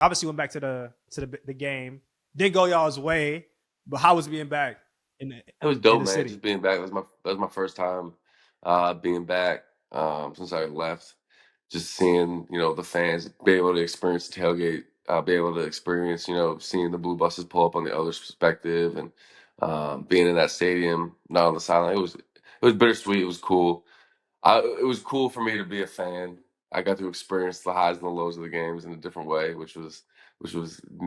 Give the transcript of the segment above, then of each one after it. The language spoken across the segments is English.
Obviously, went back to the game. Didn't go y'all's way, but how was being back in It was in dope, the man. city? Just being back. That was my first time being back since I left. Just seeing, the fans be able to experience the tailgate, be able to experience, seeing the blue buses pull up on the other's perspective, and being in that stadium, not on the sideline. It was bittersweet. It was cool. It was cool for me to be a fan. I got to experience the highs and the lows of the games in a different way, which was a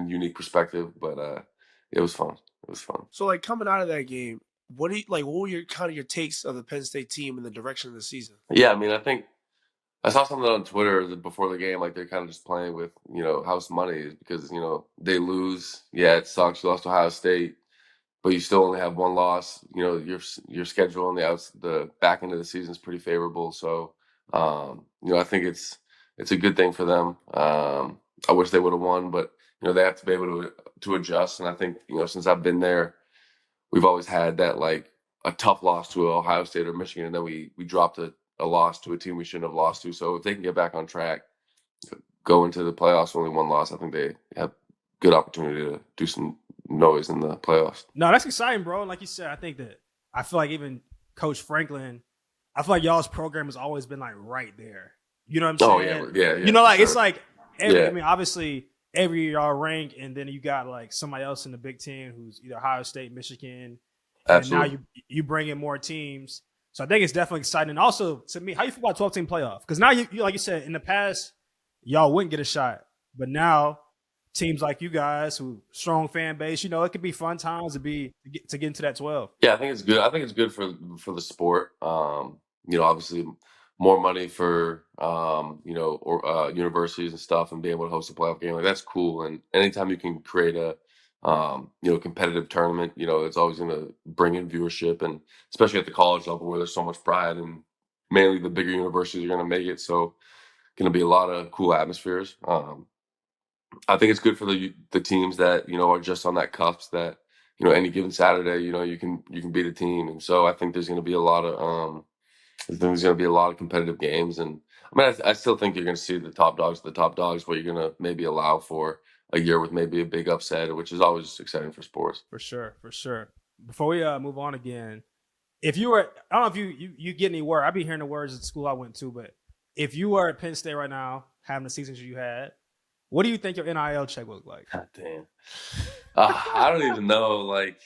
unique perspective. But it was fun. It was fun. So, like, coming out of that game, what were your kind of your takes of the Penn State team and the direction of the season? Yeah, I mean, I think I saw something on Twitter before the game, like they're kind of just playing with, house money because, they lose. Yeah, it sucks. You lost to Ohio State, but you still only have one loss. Your schedule on the back end of the season is pretty favorable. So, I think it's a good thing for them. I wish they would have won, but they have to be able to adjust. And I think since I've been there, we've always had that like a tough loss to Ohio State or Michigan, and then we dropped a loss to a team we shouldn't have lost to. So if they can get back on track, go into the playoffs with only one loss, I think they have good opportunity to do some noise in the playoffs. No, that's exciting, bro. Like you said, I feel like even Coach Franklin, I feel like y'all's program has always been like right there. You know what I'm saying? Oh yeah. Like sure. it's like I mean, obviously every year y'all rank, and then you got like somebody else in the Big Ten who's either Ohio State, Michigan, and Absolutely. now you bring in more teams. So I think it's definitely exciting. And also, to me, how you feel about 12-team playoff? Because now you like you said, in the past, y'all wouldn't get a shot. But now teams like you guys who strong fan base, it could be fun times to get into that 12. Yeah, I think it's good. I think it's good for the sport. Obviously more money for universities and stuff, and being able to host a playoff game, like that's cool. And anytime you can create a competitive tournament, it's always going to bring in viewership, and especially at the college level where there's so much pride, and mainly the bigger universities are going to make it. So going to be a lot of cool atmospheres. I think it's good for the teams that are just on that cusp that any given Saturday you can beat a team, and so I think there's going to be a lot of competitive games, and I mean I still think you're going to see the top dogs, but you're going to maybe allow for a year with maybe a big upset, which is always exciting for sports. For sure, for sure. Before we move on again, if you were, I don't know if you get any word. I've been hearing the words at the school I went to, but if you were at Penn State right now, having the seasons you had, what do you think your NIL check would look like? God damn, I don't even know. Like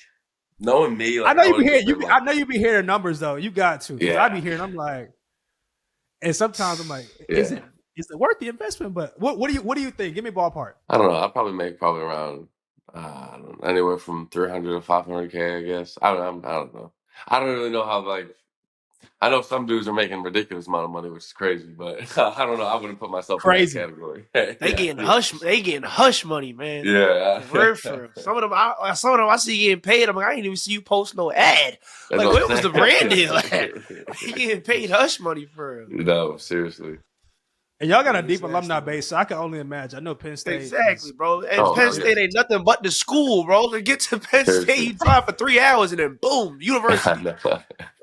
knowing me, like I know you be hearing. I know you be hearing numbers though. You got to, because Yeah. I be hearing. I'm like, and sometimes I'm like, is it worth the investment? But what do you think? Give me a ballpark. I don't know. I'll probably make around I don't know, anywhere from 300 to 500K. I guess. I don't know. I don't really know how I know some dudes are making ridiculous amount of money, which is crazy, but I don't know. I wouldn't put myself Crazy. in that category. They getting hush money, man. Yeah. For real. Some of them I see getting paid. I'm like, I didn't even see you post no ad. Like, where was the brand deal at? You getting paid hush money for real. No, seriously. And y'all got a deep alumni base, so I can only imagine. I know Penn State. Exactly, bro. And Penn State ain't nothing but the school, bro. To get to Penn State, you drive for 3 hours and then boom, university.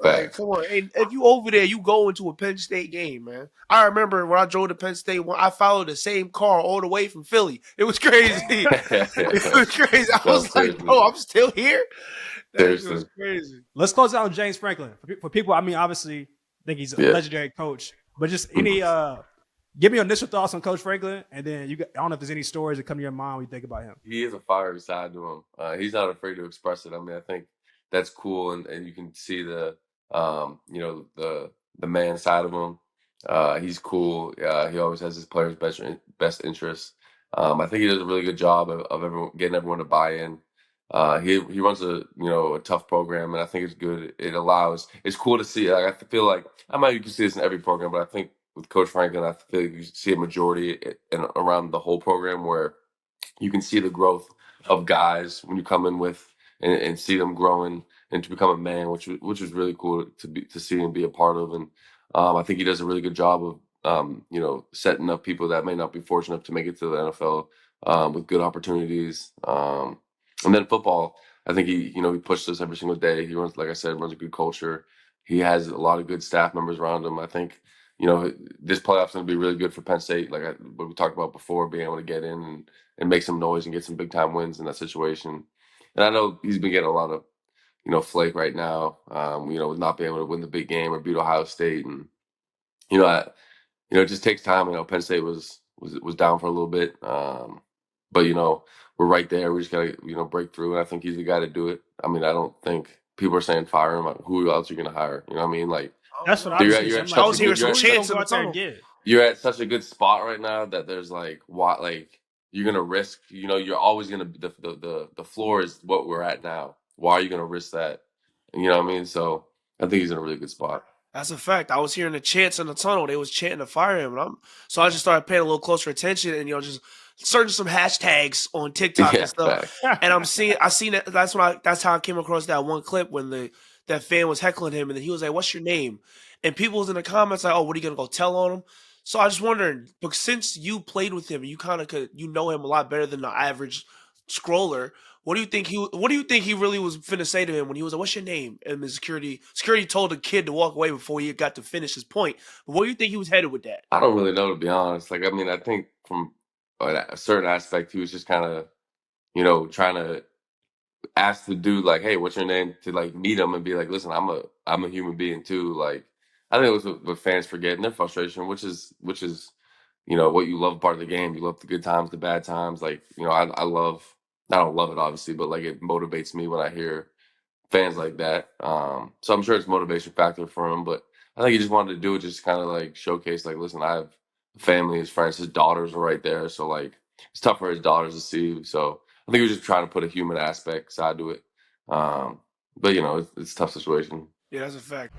Like, come on. And if you over there, you go into a Penn State game, man. I remember when I drove to Penn State, I followed the same car all the way from Philly. It was crazy. It was crazy. I was like, bro, I'm still here? That was crazy. Let's close out with James Franklin. For people, I mean, obviously, I think he's a legendary coach. But just any give me your initial thoughts on Coach Franklin, and then I don't know if there's any stories that come to your mind when you think about him. He is a fiery side to him. He's not afraid to express it. I mean, I think that's cool, and you can see the man side of him. He's cool. He always has his players' best interests. I think he does a really good job of getting everyone to buy in. He runs a tough program, and I think it's good. It's cool to see. Like, I feel like you can see this in every program, but I think with Coach Franklin, I feel like you see a majority around the whole program where you can see the growth of guys when you come in with and see them growing and to become a man, which is really cool to see and be a part of. And I think he does a really good job of setting up people that may not be fortunate enough to make it to the NFL with good opportunities. And then football, I think he pushes us every single day. He runs, like I said, runs a good culture. He has a lot of good staff members around him. I think this playoff's going to be really good for Penn State. Like what we talked about before, being able to get in and make some noise and get some big time wins in that situation. And I know he's been getting a lot of flake right now, with not being able to win the big game or beat Ohio State, and it just takes time. Penn State was down for a little bit, but we're right there. We just gotta break through, and I think he's the guy to do it. I mean, I don't think people are saying fire him. Who else are you gonna hire? You know what I mean? Like that's what I'm saying. I was hearing some chants in the tunnel. You're at such a good spot right now that there's you're gonna risk. You're always gonna the floor is what we're at now. Why are you gonna risk that? You know what I mean? So I think he's in a really good spot. That's a fact. I was hearing the chants in the tunnel. They was chanting to fire him. So I just started paying a little closer attention and, just searching some hashtags on TikTok and stuff. And I seen that. That's how I came across that one clip when that fan was heckling him. And then he was like, "What's your name?" And people was in the comments like, "Oh, what are you going to go tell on him?" So I just wondering, but since you played with him, you kind of know him a lot better than the average scroller. What do you think he really was finna say to him when he was like, "What's your name?" And the security told the kid to walk away before he got to finish his point. But where do you think he was headed with that? I don't really know, to be honest. I think from a certain aspect, he was just kind of, trying to ask the dude like, "Hey, what's your name?" to meet him and be like, "Listen, I'm a human being too." Like, I think it was what fans forget and their frustration, which is what you love part of the game. You love the good times, the bad times. I don't love it, obviously, but it motivates me when I hear fans like that. So I'm sure it's a motivation factor for him, but I think he just wanted to do it, just kind of showcase, listen, I have a family, his friends, his daughters are right there. So it's tough for his daughters to see. So I think he was just trying to put a human aspect side to it. But it's a tough situation. Yeah, that's a fact.